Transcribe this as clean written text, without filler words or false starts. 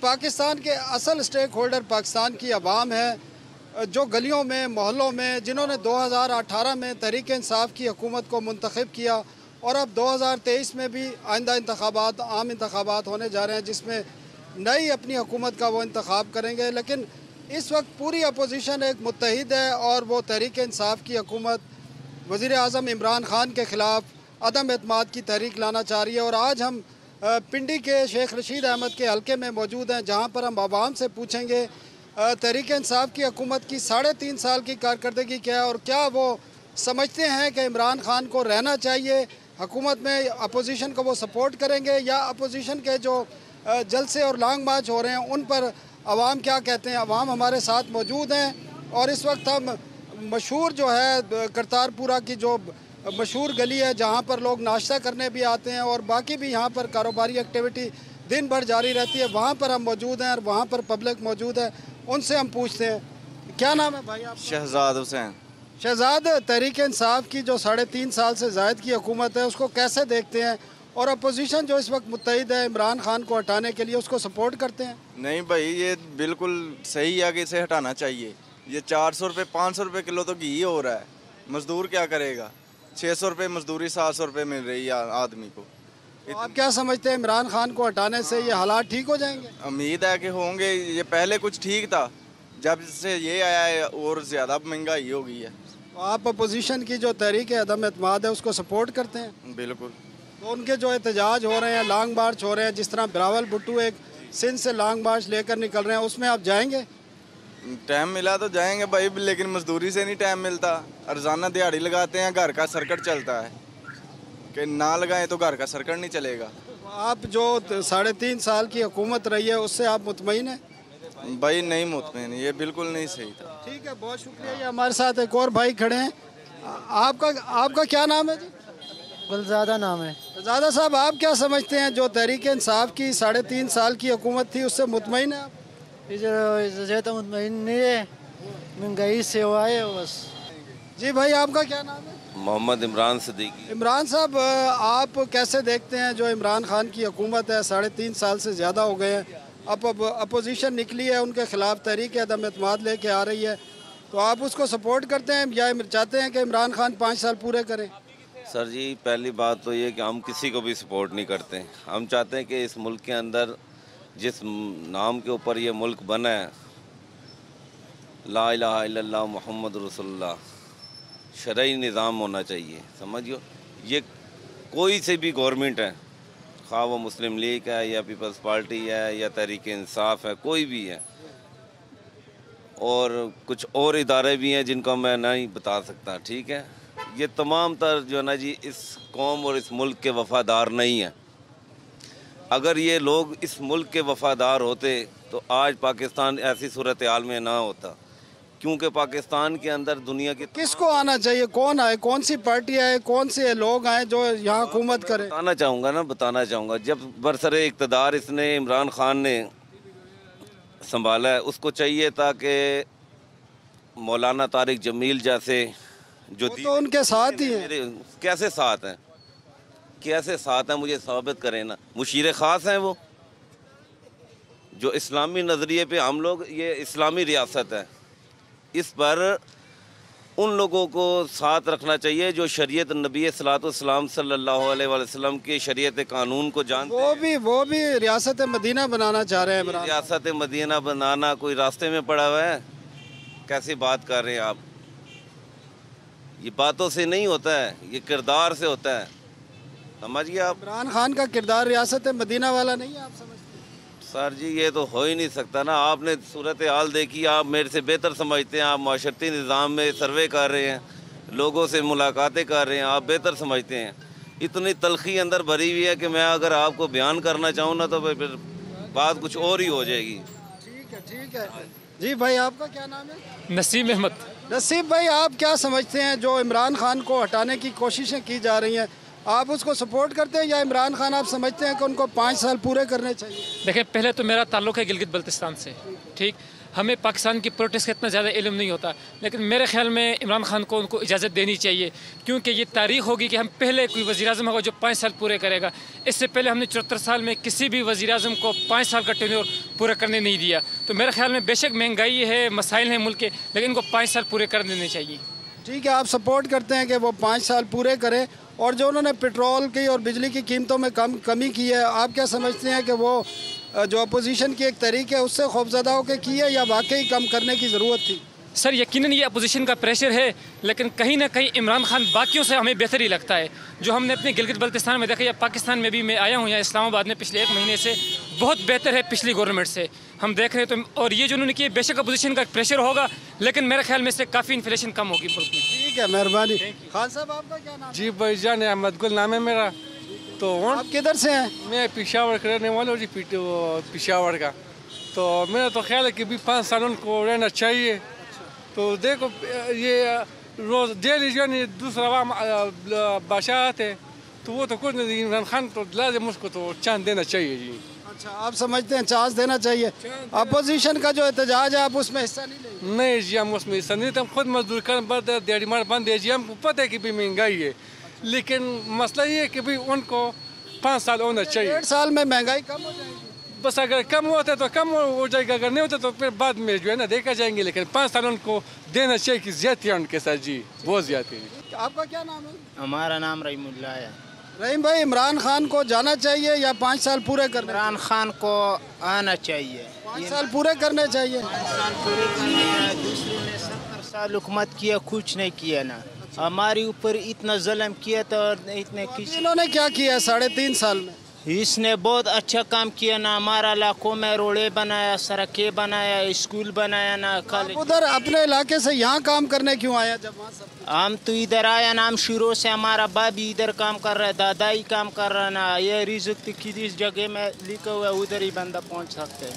पाकिस्तान के असल stake holder Pakistan की आवाम है, जो गलियों में मोहल्लों में जिन्होंने 2018 में तहरीक इंसाफ की हुकूमत को मुंतखब किया और अब 2023 में भी आइंदा इंतखाबात आम इंतखाबात होने जा रहे हैं जिसमें नई अपनी हुकूमत का वो इंतखाब करेंगे। लेकिन इस वक्त पूरी अपोजिशन एक मुत्तहिद है और वो तहरीक इंसाफ की हुकूमत वज़ीर आज़म इमरान खान के ख़िलाफ़ अदम एतमाद की तहरीक लाना चाह रही है। और आज हम पिंडी के शेख रशीद अहमद के हलके में मौजूद हैं, जहाँ पर हम आवाम से पूछेंगे तहरीक इंसाफ की हुकूमत की 3.5 साल की कारकर्दगी क्या है और क्या वो समझते हैं कि इमरान खान को रहना चाहिए हुकूमत में, अपोजिशन को वो सपोर्ट करेंगे या अपोजिशन के जो जलसे और लॉन्ग मार्च हो रहे हैं उन पर अवाम क्या कहते हैं। अवाम हमारे साथ मौजूद हैं और इस वक्त हम मशहूर जो है करतारपुरा की जो मशहूर गली है जहाँ पर लोग नाश्ता करने भी आते हैं और बाकी भी यहाँ पर कारोबारी एक्टिविटी दिन भर जारी रहती है, वहाँ पर हम मौजूद हैं और वहाँ पर पब्लिक मौजूद है। उनसे हम पूछते हैं, क्या नाम है भाई आपका? शहजाद हुसैन। शहजाद, तहरीक इंसाफ की जो 3.5 साल से ज़ायद की हुकूमत है उसको कैसे देखते हैं और अपोजिशन जो इस वक्त मुत्तहिद है इमरान खान को हटाने के लिए उसको सपोर्ट करते हैं? नहीं भाई, ये बिल्कुल सही है कि इसे हटाना चाहिए। ये 400 रुपये 500 रुपये किलो तो घी हो रहा है, मजदूर क्या करेगा? 600 रुपये मजदूरी 700 रुपये मिल रही है आदमी को। तो आप क्या समझते हैं इमरान खान को हटाने से ये हालात ठीक हो जाएंगे? उम्मीद है कि होंगे। ये पहले कुछ ठीक था, जब से ये आया है और ज़्यादा महंगाई हो गई है। तो आप अपोजिशन की जो तहरीक अदम एतमाद है उसको सपोर्ट करते हैं? बिल्कुल। तो उनके जो एहतजाज हो रहे हैं, लॉन्ग मार्च हो रहे हैं, जिस तरह बिलावल भुट्टो एक सिंध से लॉन्ग मार्च लेकर निकल रहे हैं, उसमें आप जाएंगे? टाइम मिला तो जाएंगे भाई, लेकिन मजदूरी से नहीं टाइम मिलता। रोज़ाना दिहाड़ी लगाते हैं, घर का सर्कट चलता है कि ना लगाएं तो घर का सर्कट नहीं चलेगा। आप जो 3.5 साल की हुकूमत रही है उससे आप मुतमईन हैं? भाई नहीं मुतमईन, ये बिल्कुल नहीं सही था। ठीक है, बहुत शुक्रिया। ये हमारे साथ एक और भाई खड़े हैं। आपका क्या नाम है जी? गुलज़ादा नाम है। गुलज़ादा साहब, आप क्या समझते हैं जो तहरीक इंसाफ की 3.5 साल की हुकूमत थी उससे मुतमईन है आप? इसे तो मुतमईन नहीं है, महंगाई से हुआ है बस। जी भाई, आपका क्या नाम है? मोहम्मद इमरान सिद्दीकी। इमरान साहब, आप कैसे देखते हैं जो इमरान खान की हुकूमत है 3.5 साल से ज़्यादा हो गए हैं, अब अपोजिशन निकली है उनके ख़िलाफ़ तहरीक अदम एतमाद लेके आ रही है, तो आप उसको सपोर्ट करते हैं या चाहते हैं कि इमरान खान 5 साल पूरे करें? सर जी, पहली बात तो ये कि हम किसी को भी सपोर्ट नहीं करते। हम चाहते हैं कि इस मुल्क के अंदर जिस नाम के ऊपर ये मुल्क बना है, ला इलाहा इल्लल्लाह मुहम्मद रसूलुल्लाह, शरई निज़ाम होना चाहिए। समझियो, ये कोई से भी गवर्नमेंट है, खा वो मुस्लिम लीग है या पीपल्स पार्टी है या तहरीक इंसाफ है, कोई भी है, और कुछ और इदारे भी हैं जिनको मैं नहीं बता सकता। ठीक है, ये तमाम तर जो है ना जी इस कौम और इस मुल्क के वफ़ादार नहीं हैं। अगर ये लोग इस मुल्क के वफ़ादार होते तो आज पाकिस्तान ऐसी सूरत हाल में ना होता, क्योंकि पाकिस्तान के अंदर दुनिया के किसको आना चाहिए? कौन आए? कौन सी पार्टी आए? कौन से लोग आए जो यहाँ हुकूमत करें? बताना चाहूँगा जब बरसरे इक़्तिदार इसने इमरान खान ने संभाला है, उसको चाहिए था कि मौलाना तारिक जमील जैसे जो तो उनके साथ ही हैं। कैसे साथ हैं? कैसे साथ हैं? मुझे साबित करें ना। मुशीर ख़ास हैं वो, जो इस्लामी नज़रिए पे हम लोग, ये इस्लामी रियासत है, इस पर उन लोगों को साथ रखना चाहिए जो शरीयत नबी सल्लल्लाहु अलैहि वसल्लम की शरीयत कानून को जानते हैं। वो भी रियासत मदीना बनाना चाह रहे हैं। रियासत मदीना बनाना कोई रास्ते में पड़ा हुआ है? कैसी बात कर रहे हैं आप? ये बातों से नहीं होता है, ये किरदार से होता है। समझिए आप, इमरान खान का किरदार रियासत मदीना वाला नहीं है, आप समझते हैं? सर जी, ये तो हो ही नहीं सकता ना। आपने सूरत हाल देखी, आप मेरे से बेहतर समझते हैं। आप माशरती निज़ाम में सर्वे कर रहे हैं, लोगों से मुलाकातें कर रहे हैं, आप बेहतर समझते हैं। इतनी तलखी अंदर भरी हुई है कि मैं अगर आपको बयान करना चाहूँ ना तो फिर बात कुछ और ही हो जाएगी। ठीक है जी। भाई, आपका क्या नाम है? नसीम अहमद। नसीब भाई, आप क्या समझते हैं जो इमरान खान को हटाने की कोशिशें की जा रही हैं, आप उसको सपोर्ट करते हैं या इमरान खान आप समझते हैं कि उनको 5 साल पूरे करने चाहिए? देखें, पहले तो मेरा ताल्लुक़ है गिलगित बल्तिस्तान से, ठीक। ہمیں پاکستان کی پولیٹکس کا اتنا زیادہ علم نہیں ہوتا، لیکن میرے خیال میں عمران خان کو ان کو اجازت دینی چاہیے، کیونکہ یہ تاریخ ہوگی کہ ہم پہلے کوئی وزیر اعظم ہوگا جو 5 سال پورے کرے گا۔ اس سے پہلے ہم نے 74 سال میں کسی بھی وزیر اعظم کو 5 سال کا ٹینیور پورا کرنے نہیں دیا۔ تو میرے خیال میں بے شک مہنگائی ہے، مسائل ہیں ملک کے، لیکن ان کو 5 سال پورے کر دینے چاہیے۔ ٹھیک ہے، آپ سپورٹ کرتے ہیں کہ وہ 5 سال پورے کریں، اور جو انہوں نے پیٹرول کی اور بجلی کی قیمتوں میں کمی کی ہے، آپ کیا سمجھتے ہیں کہ وہ جو اپوزیشن کی ایک تحریک ہے اس سے خوفزدہ ہو کے کی ہے یا واقعی کم کرنے کی ضرورت تھی؟ سر یقیناً یہ اپوزیشن کا پریشر ہے، لیکن کہیں نہ کہیں عمران خان باقیوں سے ہمیں بہتر ہی لگتا ہے۔ جو ہم نے اپنے گلگت بلتستان میں دیکھا یا پاکستان میں بھی میں آیا ہوں یا اسلام آباد میں پچھلے 1 مہینے سے، بہت بہتر ہے پچھلی گورنمنٹ سے ہم دیکھ رہے ہیں۔ تو اور یہ جو انہوں نے کیا بے شک اپوزیشن کا پریشر ہوگا، لیکن میرے خیال میں اس سے کافی انفلیشن کم ہوگی ملک میں۔ ٹھیک ہے، مہربانی۔ خان صاحب آپ کا کیا نام ہے؟ جی بھائی جان، احمد گل نام ہے میرا۔ تو آپ کدھر سے ہیں؟ میں پشاور کا رہنے والا ہوں جی، پشاور کا۔ تو میرا تو خیال ہے کہ بھی 5 سال ان کو رہنا چاہیے۔ تو دیکھو یہ روز ڈیلی جو ہے دوسرا بادشاہ آتے تو وہ تو کچھ نہیں، عمران خان تو لازم اس کو تو چانس دینا چاہیے جی۔ اچھا، آپ سمجھتے ہیں چانس دینا چاہیے؟ اپوزیشن کا جو احتجاج ہے آپ اس میں حصہ نہیں لیں گے؟ نہیں جی، ہم اس میں حصہ نہیں، ہم خود مزدور کریں، دیہڑی مار بند ہے جی، ہم کو پتہ ہے کہ بھی مہنگائی ہے، لیکن مسئلہ یہ ہے کہ بھی ان کو 5 سال ہونا چاہیے۔ 1.5 سال میں مہنگائی کم ہو جائے گی؟ بس اگر کم ہوتا ہے تو کم ہو جائے گا، اگر نہیں ہوتا تو پھر بعد میں جو ہے نا دیکھا جائیں گے، لیکن 5 سال ان کو دینا چاہیے کہ زیادتی ہے ان کے ساتھ جی، بہت زیادتی ہے۔ آپ کا کیا نام ہے؟ ہمارا نام رحیم اللہ ہے۔ رحیم بھائی، عمران خان کو جانا چاہیے یا 5 سال پورے کرنے؟ عمران خان کو آنا چاہیے، 5 سال پورے کرنے چاہیے۔ 5 سال پورے کرنے ہیں۔ دوسروں نے 70 سال حکومت کیا، کچھ نہیں کیا نا، ہمارے اوپر اتنا ظلم کیا تو اتنے کسی انہوں نے کیا کیا ہے 3.5 سال میں؟ اس نے بہت اچھا کام کیا نا، ہمارا علاقوں میں روڈیں بنایا، سڑکیں بنایا، اسکول بنایا نا، کالج۔ ادھر اپنے علاقے سے یہاں کام کرنے کیوں آیا جب وہاں سب؟ ہم تو ادھر آیا نا، ہم شروع سے ہمارا باپ بھی ادھر کام کر رہا ہے، دادا ہی کام کر رہا ہے نا، یہ رزق کس جگہ میں لکھا ہوا ہے ادھر ہی بندہ پہنچ سکتے ہیں۔